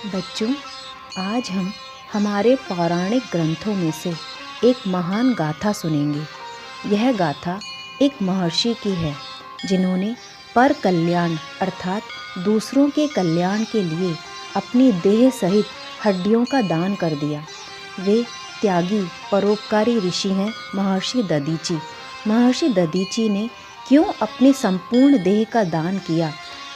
बच्चों, आज हम हमारे पौराणिक ग्रंथों में से एक महान गाथा सुनेंगे। यह गाथा एक महर्षि की है जिन्होंने पर कल्याण अर्थात दूसरों के कल्याण के लिए अपनी देह सहित हड्डियों का दान कर दिया। वे त्यागी परोपकारी ऋषि हैं महर्षि दधीचि। महर्षि दधीचि ने क्यों अपनी संपूर्ण देह का दान किया,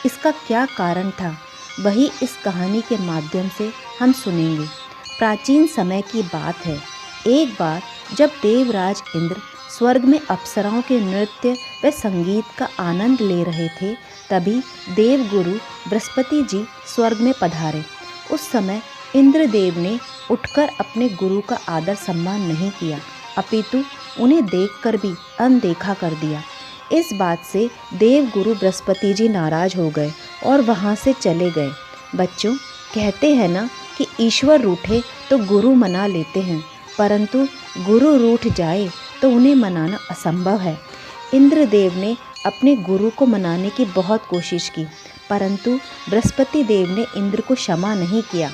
इसका क्या कारण था, वही इस कहानी के माध्यम से हम सुनेंगे। प्राचीन समय की बात है। एक बार जब देवराज इंद्र स्वर्ग में अप्सराओं के नृत्य व संगीत का आनंद ले रहे थे, तभी देवगुरु बृहस्पति जी स्वर्ग में पधारे। उस समय इंद्रदेव ने उठकर अपने गुरु का आदर सम्मान नहीं किया, अपितु उन्हें देखकर भी अनदेखा कर दिया। इस बात से देवगुरु बृहस्पति जी नाराज हो गए और वहाँ से चले गए। बच्चों, कहते हैं ना कि ईश्वर रूठे तो गुरु मना लेते हैं, परंतु गुरु रूठ जाए तो उन्हें मनाना असंभव है। इंद्रदेव ने अपने गुरु को मनाने की बहुत कोशिश की, परंतु बृहस्पति देव ने इंद्र को क्षमा नहीं किया।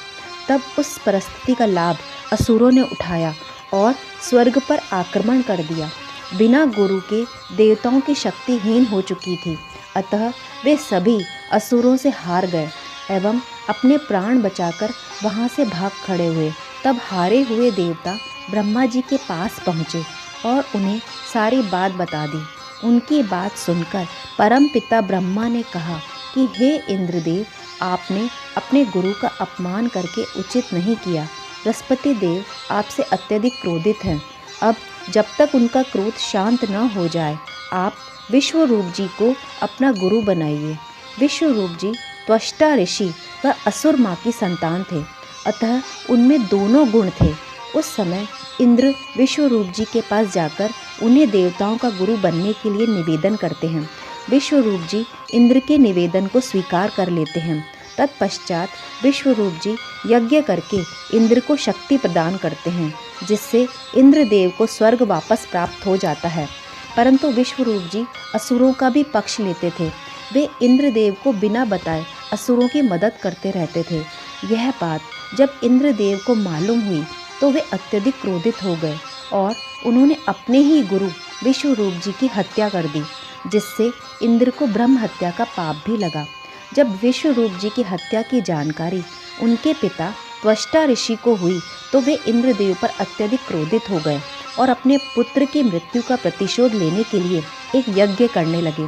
तब उस परिस्थिति का लाभ असुरों ने उठाया और स्वर्ग पर आक्रमण कर दिया। बिना गुरु के देवताओं की शक्ति हीन हो चुकी थी, अतः वे सभी असुरों से हार गए एवं अपने प्राण बचाकर वहां से भाग खड़े हुए। तब हारे हुए देवता ब्रह्मा जी के पास पहुँचे और उन्हें सारी बात बता दी। उनकी बात सुनकर परमपिता ब्रह्मा ने कहा कि हे इंद्रदेव, आपने अपने गुरु का अपमान करके उचित नहीं किया। बृहस्पति देव आपसे अत्यधिक क्रोधित हैं। अब जब तक उनका क्रोध शांत न हो जाए, आप विश्वरूप जी को अपना गुरु बनाइए। विश्वरूप जी त्वष्टा ऋषि व असुर माँ की संतान थे, अतः उनमें दोनों गुण थे। उस समय इंद्र विश्वरूप जी के पास जाकर उन्हें देवताओं का गुरु बनने के लिए निवेदन करते हैं। विश्वरूप जी इंद्र के निवेदन को स्वीकार कर लेते हैं। तत्पश्चात विश्वरूप जी यज्ञ करके इंद्र को शक्ति प्रदान करते हैं, जिससे इंद्रदेव को स्वर्ग वापस प्राप्त हो जाता है। परंतु विश्वरूप जी असुरों का भी पक्ष लेते थे। वे इंद्रदेव को बिना बताए असुरों की मदद करते रहते थे। यह बात जब इंद्रदेव को मालूम हुई तो वे अत्यधिक क्रोधित हो गए और उन्होंने अपने ही गुरु विश्वरूप जी की हत्या कर दी, जिससे इंद्र को ब्रह्म हत्या का पाप भी लगा। जब विश्वरूप जी की हत्या की जानकारी उनके पिता त्वष्टा ऋषि को हुई तो वे इंद्रदेव पर अत्यधिक क्रोधित हो गए और अपने पुत्र की मृत्यु का प्रतिशोध लेने के लिए एक यज्ञ करने लगे।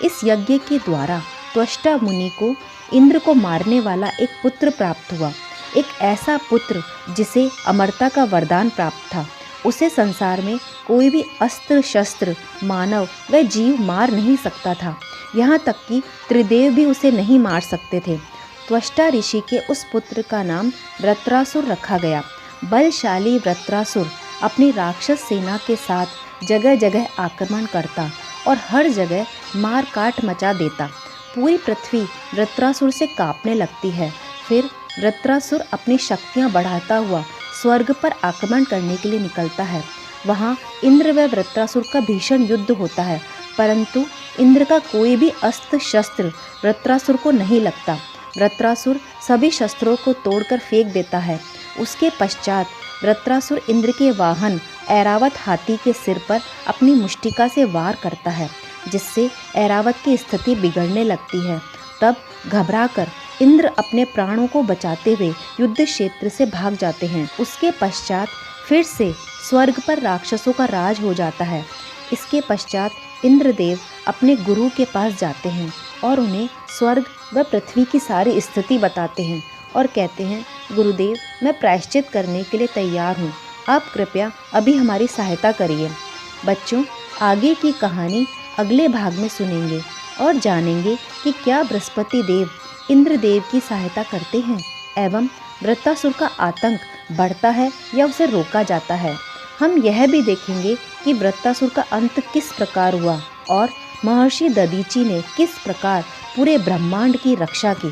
इस यज्ञ के द्वारा त्वष्टा मुनि को इंद्र को मारने वाला एक पुत्र प्राप्त हुआ। एक ऐसा पुत्र जिसे अमरता का वरदान प्राप्त था। उसे संसार में कोई भी अस्त्र शस्त्र मानव व जीव मार नहीं सकता था। यहाँ तक कि त्रिदेव भी उसे नहीं मार सकते थे। त्वष्टा ऋषि के उस पुत्र का नाम वृत्रासुर रखा गया। बलशाली वृत्रासुर अपनी राक्षस सेना के साथ जगह जगह आक्रमण करता और हर जगह मार काट मचा देता। पूरी पृथ्वी वृत्रासुर से कांपने लगती है। फिर वृत्रासुर अपनी शक्तियाँ बढ़ाता हुआ स्वर्ग पर आक्रमण करने के लिए निकलता है। वहाँ इंद्र व वृत्रासुर का भीषण युद्ध होता है, परंतु इंद्र का कोई भी अस्त्र शस्त्र वृत्रासुर को नहीं लगता। वृत्रासुर सभी शस्त्रों को तोड़कर फेंक देता है। उसके पश्चात वृत्रासुर इंद्र के वाहन ऐरावत हाथी के सिर पर अपनी मुष्टिका से वार करता है, जिससे ऐरावत की स्थिति बिगड़ने लगती है। तब घबराकर इंद्र अपने प्राणों को बचाते हुए युद्ध क्षेत्र से भाग जाते हैं। उसके पश्चात फिर से स्वर्ग पर राक्षसों का राज हो जाता है। इसके पश्चात इंद्रदेव अपने गुरु के पास जाते हैं और उन्हें स्वर्ग व पृथ्वी की सारी स्थिति बताते हैं और कहते हैं, गुरुदेव, मैं प्रायश्चित करने के लिए तैयार हूँ। आप कृपया अभी हमारी सहायता करिए। बच्चों, आगे की कहानी अगले भाग में सुनेंगे और जानेंगे कि क्या बृहस्पति देव इंद्रदेव की सहायता करते हैं एवं वृत्रासुर का आतंक बढ़ता है या उसे रोका जाता है। हम यह भी देखेंगे कि वृत्रासुर का अंत किस प्रकार हुआ और महर्षि दधीचि ने किस प्रकार पूरे ब्रह्मांड की रक्षा की।